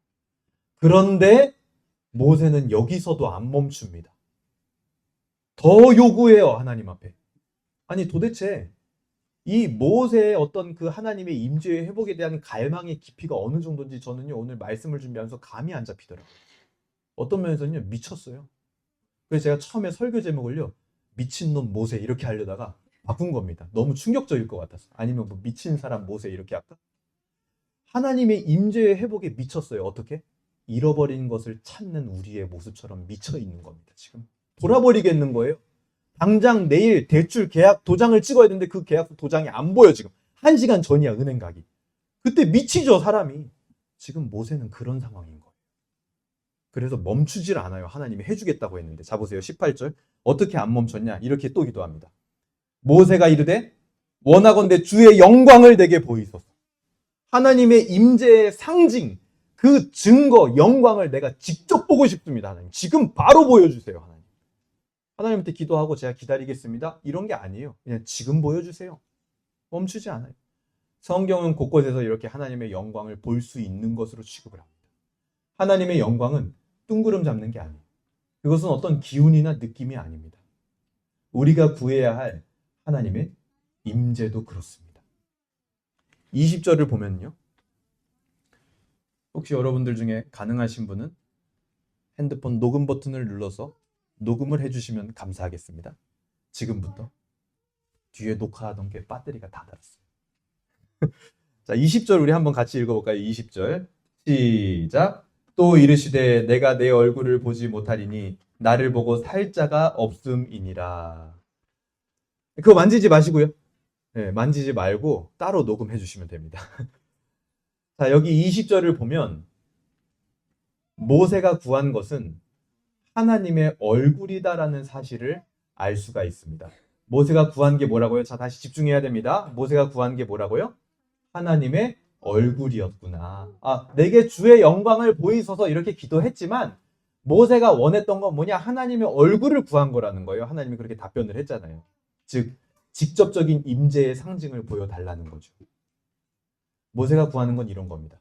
Speaker 1: 그런데 모세는 여기서도 안 멈춥니다. 더 요구해요, 하나님 앞에. 아니, 도대체 이 모세의 어떤 그 하나님의 임재의 회복에 대한 갈망의 깊이가 어느 정도인지 저는요, 오늘 말씀을 준비하면서 감이 안 잡히더라고요. 어떤 면에서는요, 미쳤어요. 그래서 제가 처음에 설교 제목을요, 미친놈 모세 이렇게 하려다가 바꾼 겁니다. 너무 충격적일 것 같아서. 아니면 뭐 미친 사람 모세 이렇게 할까? 하나님의 임재의 회복에 미쳤어요. 어떻게? 잃어버린 것을 찾는 우리의 모습처럼 미쳐 있는 겁니다. 지금 돌아버리겠는 거예요. 당장 내일 대출 계약 도장을 찍어야 되는데 그 계약 도장이 안 보여. 지금 1시간 전이야, 은행 가기. 그때 미치죠, 사람이. 지금 모세는 그런 상황인 거예요. 그래서 멈추질 않아요. 하나님이 해주겠다고 했는데. 자, 보세요. 18절. 어떻게 안 멈췄냐? 이렇게 또 기도합니다. 모세가 이르되 원하건대 주의 영광을 내게 보이소서. 하나님의 임재의 상징, 그 증거, 영광을 내가 직접 보고 싶습니다. 하나님. 지금 바로 보여주세요. 하나님. 하나님한테 기도하고 제가 기다리겠습니다. 이런 게 아니에요. 그냥 지금 보여주세요. 멈추지 않아요. 성경은 곳곳에서 이렇게 하나님의 영광을 볼 수 있는 것으로 취급을 합니다. 하나님의 영광은 뚱구름 잡는 게 아니에요. 그것은 어떤 기운이나 느낌이 아닙니다. 우리가 구해야 할 하나님의 임재도 그렇습니다. 20절을 보면요. 혹시 여러분들 중에 가능하신 분은 핸드폰 녹음 버튼을 눌러서 녹음을 해주시면 감사하겠습니다. 지금부터. 뒤에 녹화하던 게 배터리가 다 닳았어요. 자, 20절 우리 한번 같이 읽어볼까요? 20절 시작. 또 이르시되 내가 내 얼굴을 보지 못하리니 나를 보고 살 자가 없음이니라. 그거 만지지 마시고요. 네, 만지지 말고 따로 녹음해 주시면 됩니다. 자, 여기 20절을 보면 모세가 구한 것은 하나님의 얼굴이다라는 사실을 알 수가 있습니다. 모세가 구한 게 뭐라고요? 자, 다시 집중해야 됩니다. 모세가 구한 게 뭐라고요? 하나님의 얼굴이었구나. 아, 내게 주의 영광을 보이소서 이렇게 기도했지만 모세가 원했던 건 뭐냐? 하나님의 얼굴을 구한 거라는 거예요. 하나님이 그렇게 답변을 했잖아요. 즉, 직접적인 임재의 상징을 보여달라는 거죠. 모세가 구하는 건 이런 겁니다.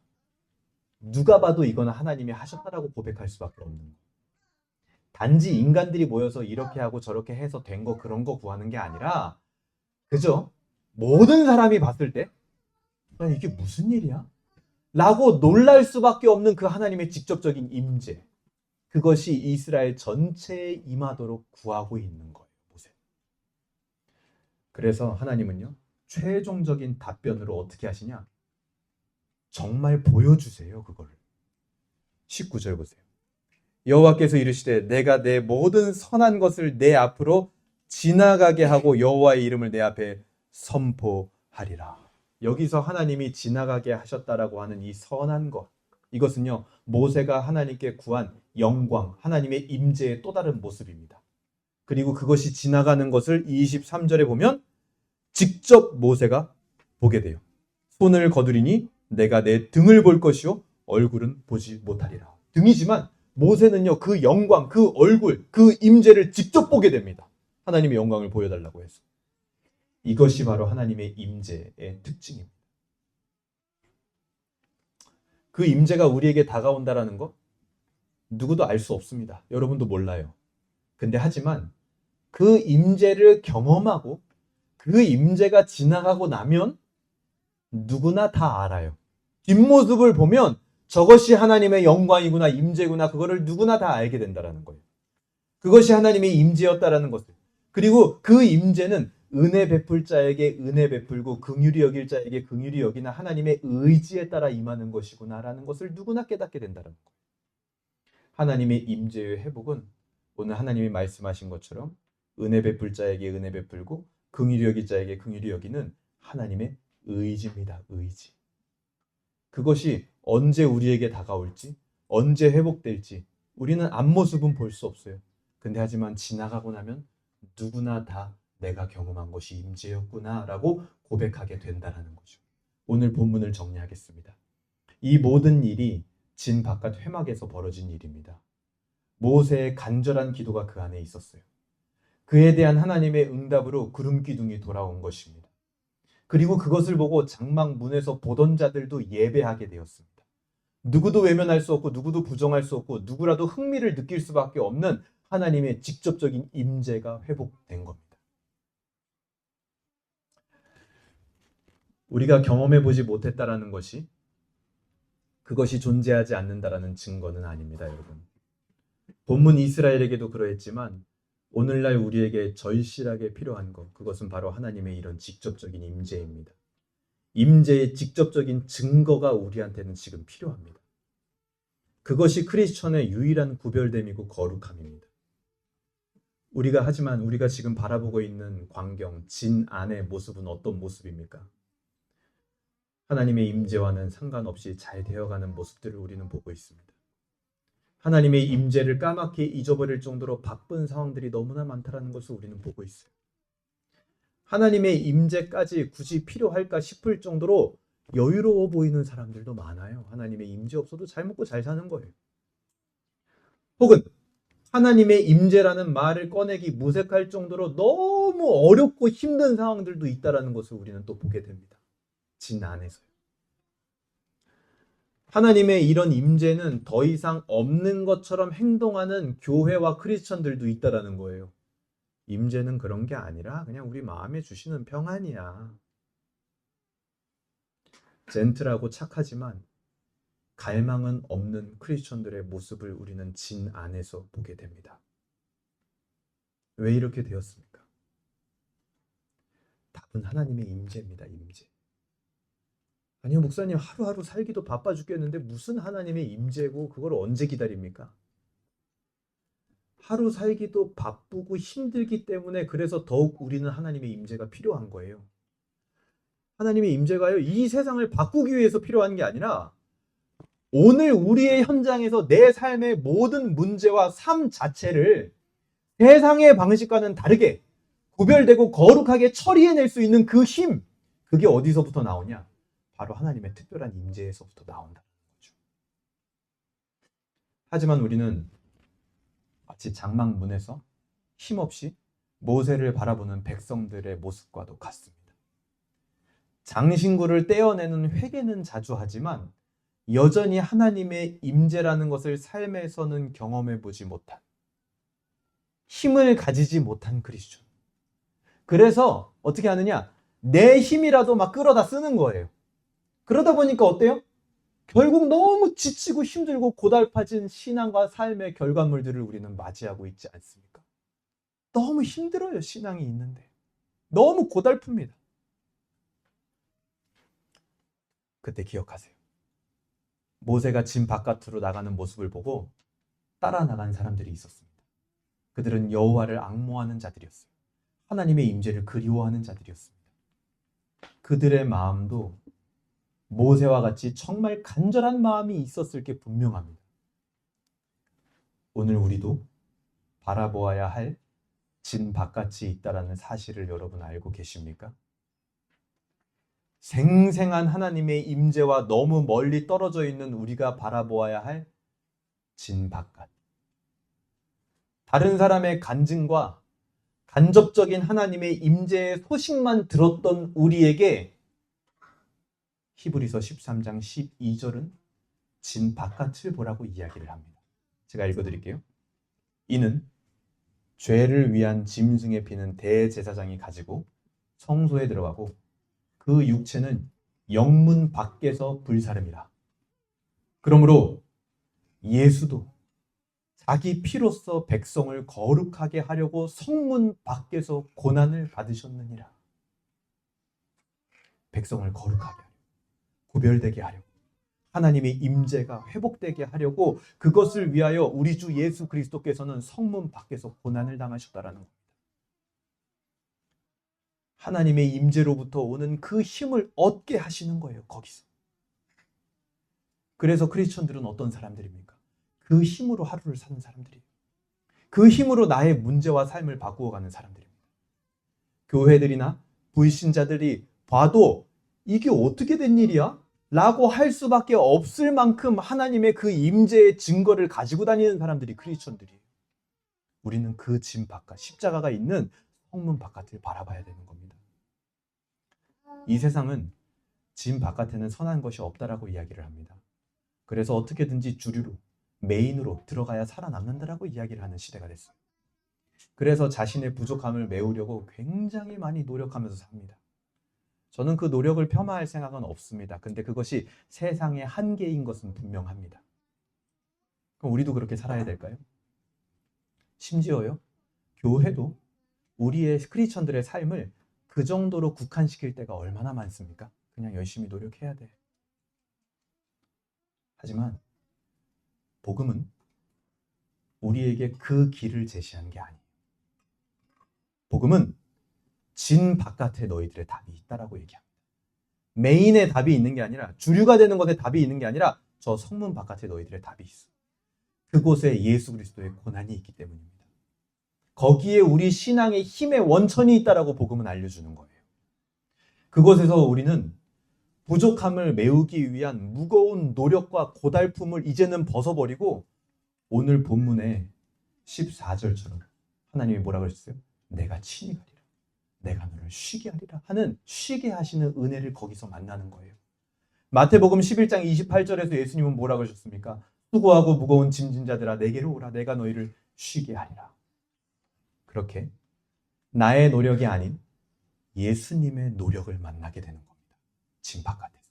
Speaker 1: 누가 봐도 이거는 하나님이 하셨다라고 고백할 수밖에 없는 거예요. 단지 인간들이 모여서 이렇게 하고 저렇게 해서 된 거 그런 거 구하는 게 아니라, 그죠? 모든 사람이 봤을 때 야, 이게 무슨 일이야? 라고 놀랄 수밖에 없는 그 하나님의 직접적인 임재, 그것이 이스라엘 전체에 임하도록 구하고 있는 거예요. 모세. 그래서 하나님은요, 최종적인 답변으로 어떻게 하시냐? 정말 보여주세요, 그거를. 19절 보세요. 여호와께서 이르시되 내가 내 모든 선한 것을 내 앞으로 지나가게 하고 여호와의 이름을 내 앞에 선포하리라. 여기서 하나님이 지나가게 하셨다라고 하는 이 선한 것, 이것은요 모세가 하나님께 구한 영광, 하나님의 임재의 또 다른 모습입니다. 그리고 그것이 지나가는 것을 23절에 보면 직접 모세가 보게 돼요. 손을 거두리니 내가 내 등을 볼 것이요 얼굴은 보지 못하리라. 등이지만 모세는요 그 영광, 그 얼굴, 그 임재를 직접 보게 됩니다. 하나님의 영광을 보여달라고 해서. 이것이 바로 하나님의 임재의 특징입니다. 그 임재가 우리에게 다가온다라는 것 누구도 알 수 없습니다. 여러분도 몰라요. 근데 하지만 그 임재를 경험하고 그 임재가 지나가고 나면 누구나 다 알아요. 뒷모습을 보면 저것이 하나님의 영광이구나, 임재구나, 그거를 누구나 다 알게 된다라는 거예요. 그것이 하나님의 임재였다라는 것을. 그리고 그 임재는 은혜 베풀 자에게 은혜 베풀고 긍휼히 여길 자에게 긍휼히 여기나 하나님의 의지에 따라 임하는 것이구나라는 것을 누구나 깨닫게 된다는 거예요. 하나님의 임재의 회복은 오늘 하나님이 말씀하신 것처럼 은혜 베풀 자에게 은혜 베풀고 긍휼히 여길 자에게 긍휼히 여기는 하나님의 의지입니다. 의지. 그것이 언제 우리에게 다가올지, 언제 회복될지 우리는 앞모습은 볼 수 없어요. 근데 하지만 지나가고 나면 누구나 다 내가 경험한 것이 임재였구나 라고 고백하게 된다는 거죠. 오늘 본문을 정리하겠습니다. 이 모든 일이 진 바깥 회막에서 벌어진 일입니다. 모세의 간절한 기도가 그 안에 있었어요. 그에 대한 하나님의 응답으로 구름 기둥이 돌아온 것입니다. 그리고 그것을 보고 장막 문에서 보던 자들도 예배하게 되었습니다. 누구도 외면할 수 없고 누구도 부정할 수 없고 누구라도 흥미를 느낄 수밖에 없는 하나님의 직접적인 임재가 회복된 겁니다. 우리가 경험해보지 못했다라는 것이 그것이 존재하지 않는다라는 증거는 아닙니다, 여러분. 본문 이스라엘에게도 그러했지만 오늘날 우리에게 절실하게 필요한 것, 그것은 바로 하나님의 이런 직접적인 임재입니다. 임재의 직접적인 증거가 우리한테는 지금 필요합니다. 그것이 크리스천의 유일한 구별됨이고 거룩함입니다. 하지만 우리가 지금 바라보고 있는 광경, 진 안의 모습은 어떤 모습입니까? 하나님의 임재와는 상관없이 잘 되어가는 모습들을 우리는 보고 있습니다. 하나님의 임재를 까맣게 잊어버릴 정도로 바쁜 상황들이 너무나 많다는 것을 우리는 보고 있어요. 하나님의 임재까지 굳이 필요할까 싶을 정도로 여유로워 보이는 사람들도 많아요. 하나님의 임재 없어도 잘 먹고 잘 사는 거예요. 혹은 하나님의 임재라는 말을 꺼내기 무색할 정도로 너무 어렵고 힘든 상황들도 있다는 것을 우리는 또 보게 됩니다. 진 안에서요. 하나님의 이런 임재는 더 이상 없는 것처럼 행동하는 교회와 크리스천들도 있다라는 거예요. 임재는 그런 게 아니라 그냥 우리 마음에 주시는 평안이야. 젠틀하고 착하지만 갈망은 없는 크리스천들의 모습을 우리는 진 안에서 보게 됩니다. 왜 이렇게 되었습니까? 답은 하나님의 임재입니다. 임재. 아니요, 목사님 하루하루 살기도 바빠 죽겠는데 무슨 하나님의 임재고 그걸 언제 기다립니까? 하루 살기도 바쁘고 힘들기 때문에 그래서 더욱 우리는 하나님의 임재가 필요한 거예요. 하나님의 임재가요, 이 세상을 바꾸기 위해서 필요한 게 아니라 오늘 우리의 현장에서 내 삶의 모든 문제와 삶 자체를 세상의 방식과는 다르게 구별되고 거룩하게 처리해낼 수 있는 그 힘, 그게 어디서부터 나오냐? 바로 하나님의 특별한 임재에서부터 나온다는 거죠. 하지만 우리는 마치 장막 문에서 힘없이 모세를 바라보는 백성들의 모습과도 같습니다. 장신구를 떼어내는 회개는 자주 하지만 여전히 하나님의 임재라는 것을 삶에서는 경험해보지 못한, 힘을 가지지 못한 크리스천. 그래서 어떻게 하느냐? 내 힘이라도 막 끌어다 쓰는 거예요. 그러다 보니까 어때요? 결국 너무 지치고 힘들고 고달파진 신앙과 삶의 결과물들을 우리는 맞이하고 있지 않습니까? 너무 힘들어요, 신앙이 있는데. 너무 고달픕니다. 그때 기억하세요. 모세가 진 바깥으로 나가는 모습을 보고 따라 나간 사람들이 있었습니다. 그들은 여호와를 앙모하는 자들이었어요. 하나님의 임재를 그리워하는 자들이었습니다. 그들의 마음도 모세와 같이 정말 간절한 마음이 있었을 게 분명합니다. 오늘 우리도 바라보아야 할 진 바깥이 있다라는 사실을 여러분 알고 계십니까? 생생한 하나님의 임재와 너무 멀리 떨어져 있는 우리가 바라보아야 할 진 바깥. 다른 사람의 간증과 간접적인 하나님의 임재의 소식만 들었던 우리에게 히브리서 13장 12절은 진 바깥을 보라고 이야기를 합니다. 제가 읽어드릴게요. 이는 죄를 위한 짐승의 피는 대제사장이 가지고 성소에 들어가고 그 육체는 영문 밖에서 불사름이라. 그러므로 예수도 자기 피로써 백성을 거룩하게 하려고 성문 밖에서 고난을 받으셨느니라. 백성을 거룩하게 하려고, 구별되게 하려고, 하나님의 임재가 회복되게 하려고 그것을 위하여 우리 주 예수 그리스도께서는 성문 밖에서 고난을 당하셨다라는 겁니다. 하나님의 임재로부터 오는 그 힘을 얻게 하시는 거예요, 거기서. 그래서 크리스천들은 어떤 사람들입니까? 그 힘으로 하루를 사는 사람들이에요. 그 힘으로 나의 문제와 삶을 바꾸어가는 사람들입니다. 교회들이나 불신자들이 봐도 이게 어떻게 된 일이야? 라고 할 수밖에 없을 만큼 하나님의 그 임재의 증거를 가지고 다니는 사람들이 크리스천들이에요. 우리는 그 짐 바깥, 십자가가 있는 성문 바깥을 바라봐야 되는 겁니다. 이 세상은 짐 바깥에는 선한 것이 없다라고 이야기를 합니다. 그래서 어떻게든지 주류로, 메인으로 들어가야 살아남는다라고 이야기를 하는 시대가 됐어요. 그래서 자신의 부족함을 메우려고 굉장히 많이 노력하면서 삽니다. 저는 그 노력을 폄하할 생각은 없습니다. 근데 그것이 세상의 한계인 것은 분명합니다. 그럼 우리도 그렇게 살아야 될까요? 심지어요, 교회도 우리의 크리스천들의 삶을 그 정도로 국한시킬 때가 얼마나 많습니까? 그냥 열심히 노력해야 돼. 하지만 복음은 우리에게 그 길을 제시한 게 아니에요. 복음은 진 바깥에 너희들의 답이 있다라고 얘기합니다. 메인에 답이 있는 게 아니라, 주류가 되는 것에 답이 있는 게 아니라 저 성문 바깥에 너희들의 답이 있어. 그곳에 예수 그리스도의 고난이 있기 때문입니다. 거기에 우리 신앙의 힘의 원천이 있다라고 복음은 알려주는 거예요. 그곳에서 우리는 부족함을 메우기 위한 무거운 노력과 고달픔을 이제는 벗어버리고 오늘 본문의 14절처럼 하나님이 뭐라고 하셨어요? 내가 친히 가리라. 내가 너를 쉬게 하리라 하는, 쉬게 하시는 은혜를 거기서 만나는 거예요. 마태복음 11장 28절에서 예수님은 뭐라고 하셨습니까? 수고하고 무거운 짐진 자들아 내게로 오라. 내가 너희를 쉬게 하리라. 그렇게 나의 노력이 아닌 예수님의 노력을 만나게 되는 겁니다. 짐 바깥에서.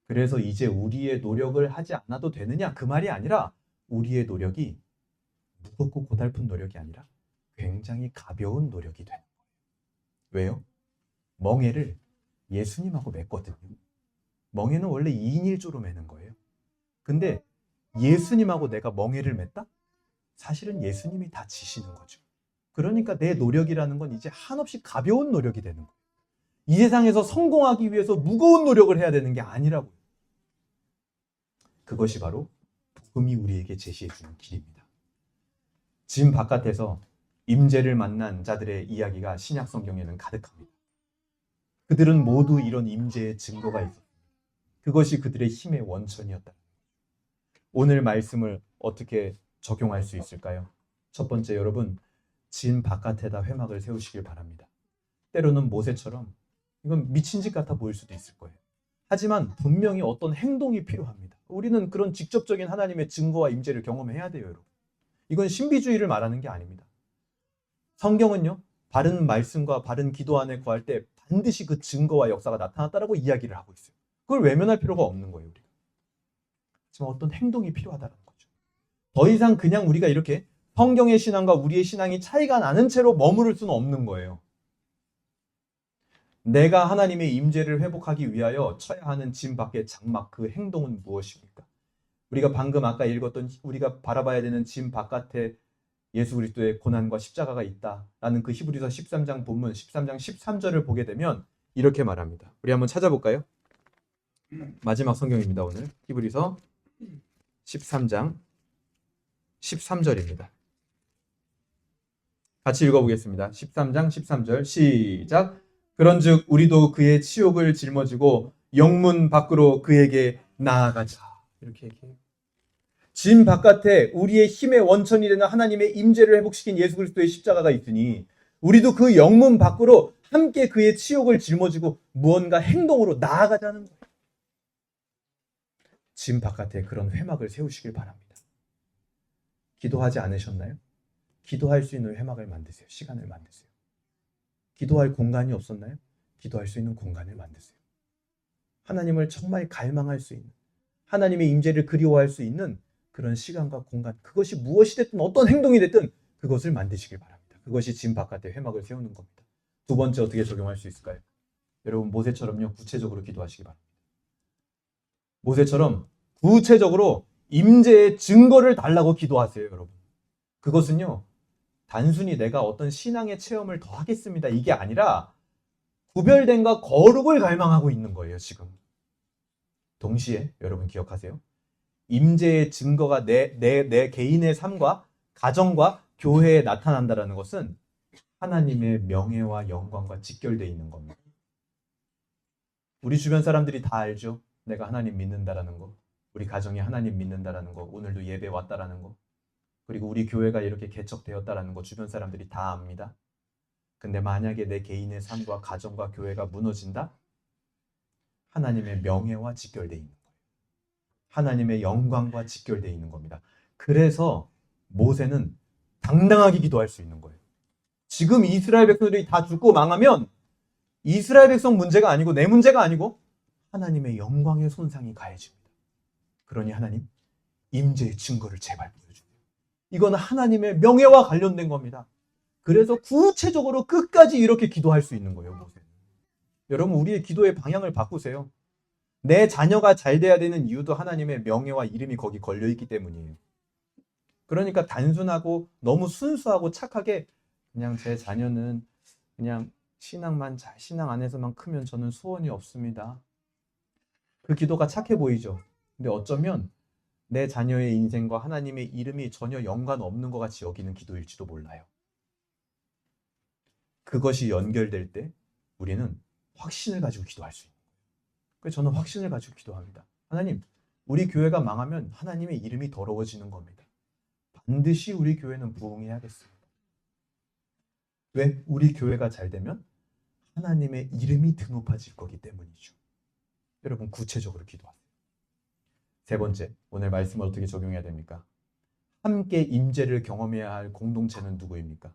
Speaker 1: 그래서 이제 우리의 노력을 하지 않아도 되느냐? 그 말이 아니라 우리의 노력이 무겁고 고달픈 노력이 아니라 굉장히 가벼운 노력이 되는 거예요. 왜요? 멍에를 예수님하고 맺거든요. 멍에는 원래 2인 1조로 매는 거예요. 근데 예수님하고 내가 멍에를 맺다? 사실은 예수님이 다 지시는 거죠. 그러니까 내 노력이라는 건 이제 한없이 가벼운 노력이 되는 거예요. 이 세상에서 성공하기 위해서 무거운 노력을 해야 되는 게 아니라고요. 그것이 바로 복음이 우리에게 제시해 주는 길입니다. 짐 바깥에서 임재를 만난 자들의 이야기가 신약 성경에는 가득합니다. 그들은 모두 이런 임재의 증거가 있었습니다. 그것이 그들의 힘의 원천이었다. 오늘 말씀을 어떻게 적용할 수 있을까요? 첫 번째, 여러분, 짐 바깥에다 회막을 세우시길 바랍니다. 때로는 모세처럼 이건 미친 짓 같아 보일 수도 있을 거예요. 하지만 분명히 어떤 행동이 필요합니다. 우리는 그런 직접적인 하나님의 증거와 임재를 경험해야 돼요, 여러분. 이건 신비주의를 말하는 게 아닙니다. 성경은요, 바른 말씀과 바른 기도 안에 구할 때 반드시 그 증거와 역사가 나타났다라고 이야기를 하고 있어요. 그걸 외면할 필요가 없는 거예요, 우리가. 하지만 어떤 행동이 필요하다는 거죠. 더 이상 그냥 우리가 이렇게 성경의 신앙과 우리의 신앙이 차이가 나는 채로 머무를 수는 없는 거예요. 내가 하나님의 임재를 회복하기 위하여 쳐야 하는 짐 밖의 장막, 그 행동은 무엇입니까? 우리가 방금 아까 읽었던 우리가 바라봐야 되는 짐 바깥에 예수 그리스도의 고난과 십자가가 있다라는 그 히브리서 13장 본문 13장 13절을 보게 되면 이렇게 말합니다. 우리 한번 찾아볼까요? 마지막 성경입니다. 오늘 히브리서 13장 13절입니다. 같이 읽어보겠습니다. 13장 13절 시작. 그런즉 우리도 그의 치욕을 짊어지고 영문 밖으로 그에게 나아가자. 이렇게 얘기해요. 짐 바깥에 우리의 힘의 원천이 되는 하나님의 임재를 회복시킨 예수 그리스도의 십자가가 있으니 우리도 그 영문 밖으로 함께 그의 치욕을 짊어지고 무언가 행동으로 나아가자는 거예요. 짐 바깥에 그런 회막을 세우시길 바랍니다. 기도하지 않으셨나요? 기도할 수 있는 회막을 만드세요. 시간을 만드세요. 기도할 공간이 없었나요? 기도할 수 있는 공간을 만드세요. 하나님을 정말 갈망할 수 있는, 하나님의 임재를 그리워할 수 있는 그런 시간과 공간, 그것이 무엇이 됐든 어떤 행동이 됐든 그것을 만드시길 바랍니다. 그것이 짐 바깥에 회막을 세우는 겁니다. 두 번째 어떻게 적용할 수 있을까요? 여러분 모세처럼요 구체적으로 기도하시기 바랍니다. 모세처럼 구체적으로 임재의 증거를 달라고 기도하세요. 여러분 그것은요 단순히 내가 어떤 신앙의 체험을 더 하겠습니다 이게 아니라 구별됨과 거룩을 갈망하고 있는 거예요. 지금 동시에 여러분 기억하세요. 임재의 증거가 내 개인의 삶과 가정과 교회에 나타난다는 것은 하나님의 명예와 영광과 직결되어 있는 겁니다. 우리 주변 사람들이 다 알죠. 내가 하나님 믿는다라는 거, 우리 가정이 하나님 믿는다라는 거, 오늘도 예배 왔다라는 거, 그리고 우리 교회가 이렇게 개척되었다라는 거 주변 사람들이 다 압니다. 근데 만약에 내 개인의 삶과 가정과 교회가 무너진다? 하나님의 명예와 직결되어 있는 거예요. 하나님의 영광과 직결되어 있는 겁니다. 그래서 모세는 당당하게 기도할 수 있는 거예요. 지금 이스라엘 백성들이 다 죽고 망하면 이스라엘 백성 문제가 아니고 내 문제가 아니고 하나님의 영광의 손상이 가해집니다. 그러니 하나님 임재의 증거를 제발 보여주세요. 이건 하나님의 명예와 관련된 겁니다. 그래서 구체적으로 끝까지 이렇게 기도할 수 있는 거예요. 모세는. 여러분 우리의 기도의 방향을 바꾸세요. 내 자녀가 잘 돼야 되는 이유도 하나님의 명예와 이름이 거기 걸려있기 때문이에요. 그러니까 단순하고 너무 순수하고 착하게 그냥 제 자녀는 그냥 신앙 안에서만 크면 저는 소원이 없습니다. 그 기도가 착해 보이죠. 근데 어쩌면 내 자녀의 인생과 하나님의 이름이 전혀 연관 없는 것 같이 여기는 기도일지도 몰라요. 그것이 연결될 때 우리는 확신을 가지고 기도할 수 있는 거예요. 그래서 저는 확신을 가지고 기도합니다. 하나님, 우리 교회가 망하면 하나님의 이름이 더러워지는 겁니다. 반드시 우리 교회는 부흥해야겠습니다. 왜? 우리 교회가 잘 되면 하나님의 이름이 드높아질 거기 때문이죠. 여러분 구체적으로 기도하세요. 세 번째, 오늘 말씀을 어떻게 적용해야 됩니까? 함께 임재를 경험해야 할 공동체는 누구입니까?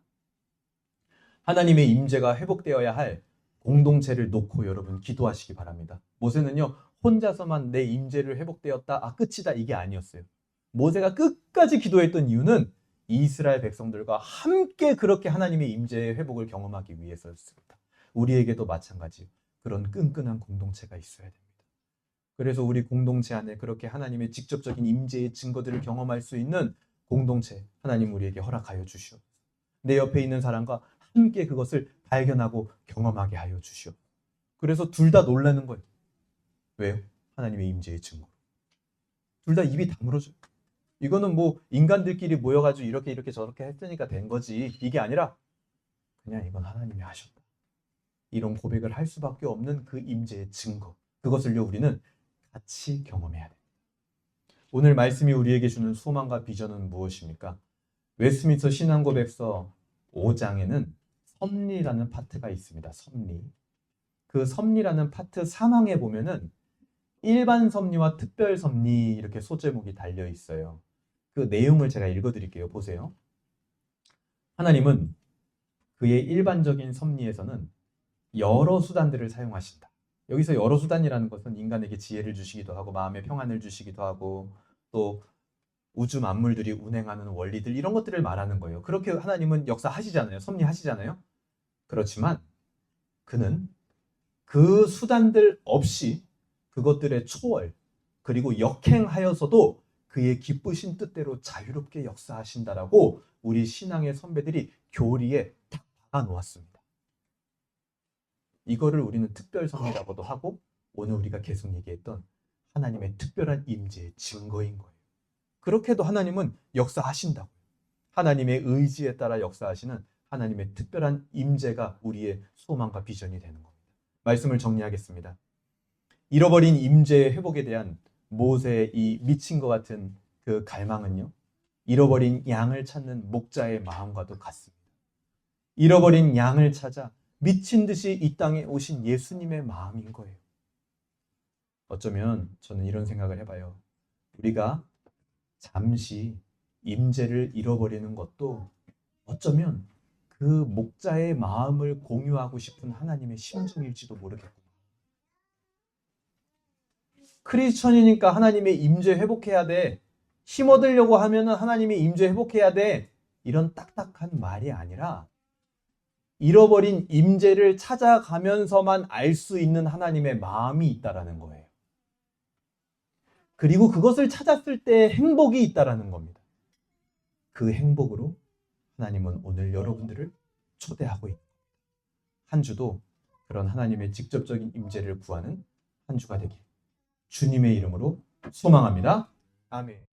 Speaker 1: 하나님의 임재가 회복되어야 할 공동체를 놓고 여러분 기도하시기 바랍니다. 모세는요 혼자서만 내 임재를 회복되었다 끝이다 이게 아니었어요. 모세가 끝까지 기도했던 이유는 이스라엘 백성들과 함께 그렇게 하나님의 임재의 회복을 경험하기 위해서였습니다. 우리에게도 마찬가지 그런 끈끈한 공동체가 있어야 됩니다. 그래서 우리 공동체 안에 그렇게 하나님의 직접적인 임재의 증거들을 경험할 수 있는 공동체 하나님 우리에게 허락하여 주시옵소서. 내 옆에 있는 사람과 함께 그것을 발견하고 경험하게 하여 주시옵소서. 그래서 둘 다 놀라는 거예요. 왜요? 하나님의 임재의 증거. 둘 다 입이 다물어져요. 이거는 뭐 인간들끼리 모여가지고 이렇게 저렇게 했으니까 된 거지 이게 아니라 그냥 이건 하나님이 하셨다. 이런 고백을 할 수밖에 없는 그 임재의 증거. 그것을요 우리는 같이 경험해야 됩니다. 오늘 말씀이 우리에게 주는 소망과 비전은 무엇입니까? 웨스트민스터 신앙고백서 5장에는 섭리라는 파트가 있습니다. 섭리. 그 섭리라는 파트 3항에 보면은 일반 섭리와 특별 섭리 이렇게 소제목이 달려 있어요. 그 내용을 제가 읽어드릴게요. 보세요. 하나님은 그의 일반적인 섭리에서는 여러 수단들을 사용하신다. 여기서 여러 수단이라는 것은 인간에게 지혜를 주시기도 하고 마음의 평안을 주시기도 하고 또 우주 만물들이 운행하는 원리들 이런 것들을 말하는 거예요. 그렇게 하나님은 역사하시잖아요. 섭리하시잖아요. 그렇지만 그는 그 수단들 없이 그것들의 초월 그리고 역행하여서도 그의 기쁘신 뜻대로 자유롭게 역사하신다라고 우리 신앙의 선배들이 교리에 딱 박아 놓았습니다. 이거를 우리는 특별성이라고도 하고 오늘 우리가 계속 얘기했던 하나님의 특별한 임재의 증거인 거예요. 그렇게도 하나님은 역사하신다고. 하나님의 의지에 따라 역사하시는 하나님의 특별한 임재가 우리의 소망과 비전이 되는 겁니다. 말씀을 정리하겠습니다. 잃어버린 임재의 회복에 대한 모세의 이 미친 것 같은 그 갈망은요, 잃어버린 양을 찾는 목자의 마음과도 같습니다. 잃어버린 양을 찾아 미친 듯이 이 땅에 오신 예수님의 마음인 거예요. 어쩌면 저는 이런 생각을 해봐요. 우리가 잠시 임재를 잃어버리는 것도 어쩌면 그 목자의 마음을 공유하고 싶은 하나님의 심정일지도 모르겠구나. 크리스천이니까 하나님의 임재 회복해야 돼. 힘 얻으려고 하면 하나님의 임재 회복해야 돼. 이런 딱딱한 말이 아니라 잃어버린 임재를 찾아가면서만 알 수 있는 하나님의 마음이 있다라는 거예요. 그리고 그것을 찾았을 때 행복이 있다라는 겁니다. 그 행복으로 하나님은 오늘 여러분들을 초대하고 있습니다. 한 주도 그런 하나님의 직접적인 임재를 구하는 한 주가 되길 주님의 이름으로 소망합니다. 아멘.